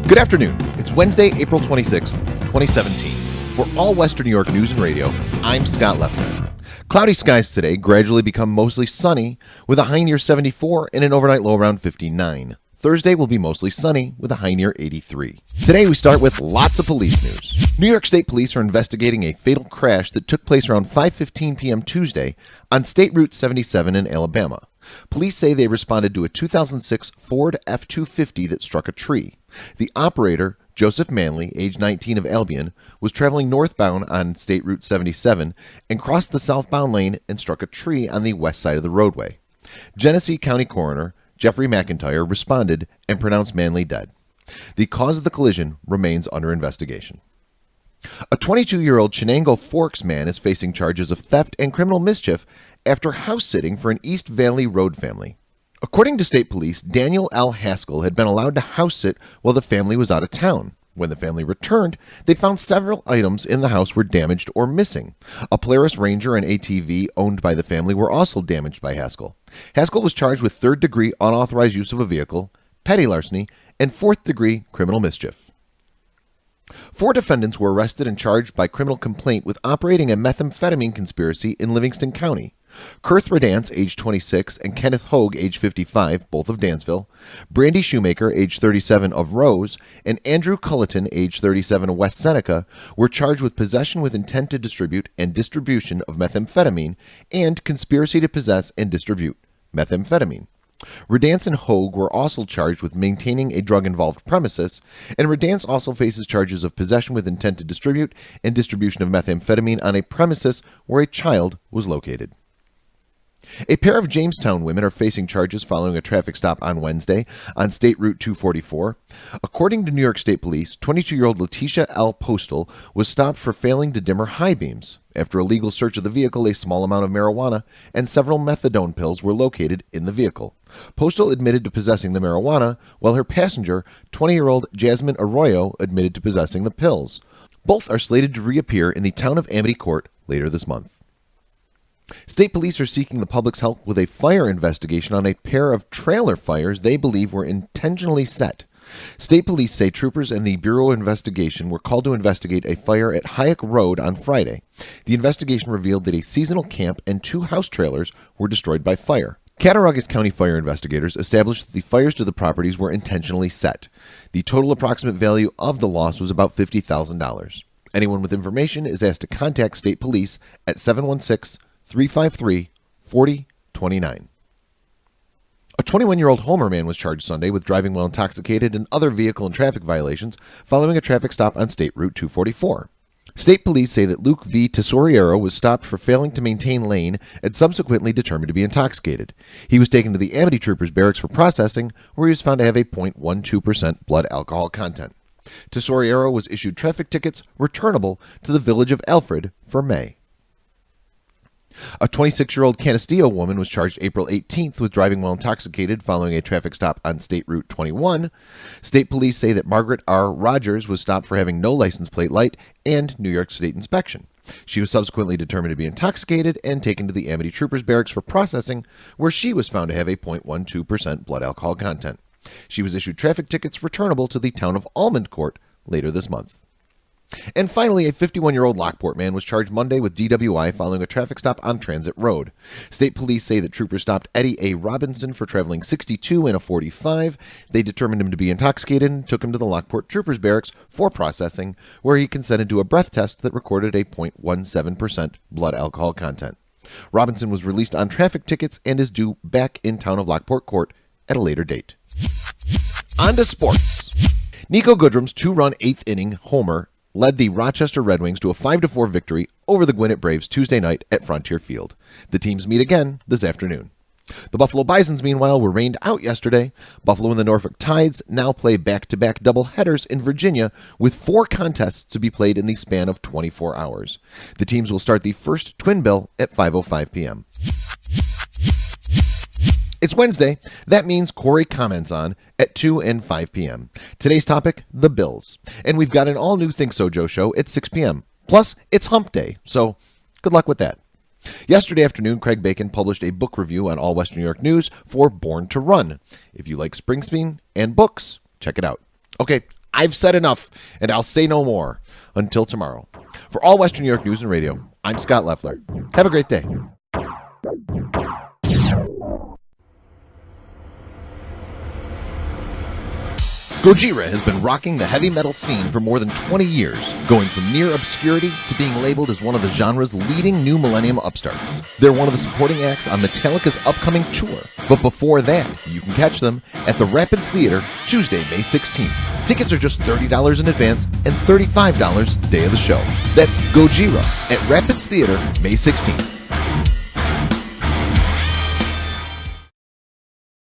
Good afternoon. It's Wednesday, April 26th, 2017. For All Western New York News and Radio, I'm Scott Leffner. Cloudy skies today gradually become mostly sunny with a high near 74 and an overnight low around 59. Thursday will be mostly sunny with a high near 83. Today we start with lots of police news. New York State Police are investigating a fatal crash that took place around 5:15 p.m. Tuesday on State Route 77 in Alabama. Police say they responded to a 2006 Ford F-250 that struck a tree. The operator, Joseph Manley, age 19 of Albion, was traveling northbound on State Route 77 and crossed the southbound lane and struck a tree on the west side of the roadway. Genesee County Coroner Jeffrey McIntyre responded and pronounced Manley dead. The cause of the collision remains under investigation. A 22-year-old Chenango Forks man is facing charges of theft and criminal mischief after house-sitting for an East Valley Road family. According to state police, Daniel L. Haskell had been allowed to house-sit while the family was out of town. When the family returned, they found several items in the house were damaged or missing. A Polaris Ranger and ATV owned by the family were also damaged by Haskell. Haskell was charged with third-degree unauthorized use of a vehicle, petty larceny, and fourth-degree criminal mischief. 4 defendants were arrested and charged by criminal complaint with operating a methamphetamine conspiracy in Livingston County. Kurth Radance, age 26, and Kenneth Hogue, age 55, both of Dansville, Brandy Shoemaker, age 37, of Rose, and Andrew Culleton, age 37, of West Seneca, were charged with possession with intent to distribute and distribution of methamphetamine and conspiracy to possess and distribute methamphetamine. Radance and Hogue were also charged with maintaining a drug-involved premises, and Radance also faces charges of possession with intent to distribute and distribution of methamphetamine on a premises where a child was located. A pair of Jamestown women are facing charges following a traffic stop on Wednesday on State Route 244. According to New York State Police, 22-year-old Letitia L. Postal was stopped for failing to dim her high beams. After a legal search of the vehicle, a small amount of marijuana and several methadone pills were located in the vehicle. Postal admitted to possessing the marijuana, while her passenger, 20-year-old Jasmine Arroyo, admitted to possessing the pills. Both are slated to reappear in the town of Amity Court later this month. State police are seeking the public's help with a fire investigation on a pair of trailer fires they believe were intentionally set. State police say troopers and the Bureau of Investigation were called to investigate a fire at Hayek Road on Friday. The investigation revealed that a seasonal camp and 2 house trailers were destroyed by fire. Cattaraugus County fire investigators established that the fires to the properties were intentionally set. The total approximate value of the loss was about $50,000. Anyone with information is asked to contact state police at 716-353-4029. A 21-year-old Homer man was charged Sunday with driving while intoxicated and other vehicle and traffic violations following a traffic stop on State Route 244. State police say that Luke V. Tesoriero was stopped for failing to maintain lane and subsequently determined to be intoxicated. He was taken to the Amity Troopers Barracks for processing, where he was found to have a 0.12% blood alcohol content. Tesoriero was issued traffic tickets returnable to the village of Alfred for May. A 26-year-old Canisteo woman was charged April 18th with driving while intoxicated following a traffic stop on State Route 21. State police say that Margaret R. Rogers was stopped for having no license plate light and New York State inspection. She was subsequently determined to be intoxicated and taken to the Amity Troopers Barracks for processing, where she was found to have a 0.12% blood alcohol content. She was issued traffic tickets returnable to the town of Almond Court later this month. And finally, a 51-year-old Lockport man was charged Monday with DWI following a traffic stop on Transit Road. State police say that troopers stopped Eddie A. Robinson for traveling 62 in a 45. They determined him to be intoxicated and took him to the Lockport Troopers Barracks for processing, where he consented to a breath test that recorded a 0.17% blood alcohol content. Robinson was released on traffic tickets and is due back in town of Lockport Court at a later date. On to sports. Nico Goodrum's 2-run 8th inning homer led the Rochester Red Wings to a 5-4 victory over the Gwinnett Braves Tuesday night at Frontier Field. The teams meet again this afternoon. The Buffalo Bisons, meanwhile, were rained out yesterday. Buffalo and the Norfolk Tides now play back-to-back doubleheaders in Virginia, with 4 contests to be played in the span of 24 hours. The teams will start the first twin bill at 5:05 p.m. It's Wednesday. That means Corey comments on at 2 and 5 p.m. Today's topic, the Bills. And we've got an all-new Think So Joe show at 6 p.m. Plus, it's hump day, so good luck with that. Yesterday afternoon, Craig Bacon published a book review on All Western New York News for Born to Run. If you like Springsteen and books, check it out. Okay, I've said enough, and I'll say no more until tomorrow. For All Western New York News and Radio, I'm Scott Leffler. Have a great day. Gojira has been rocking the heavy metal scene for more than 20 years, going from near obscurity to being labeled as one of the genre's leading new millennium upstarts. They're one of the supporting acts on Metallica's upcoming tour, but before that, you can catch them at the Rapids Theater Tuesday, May 16th. Tickets are just $30 in advance and $35 the day of the show. That's Gojira at Rapids Theater, May 16th.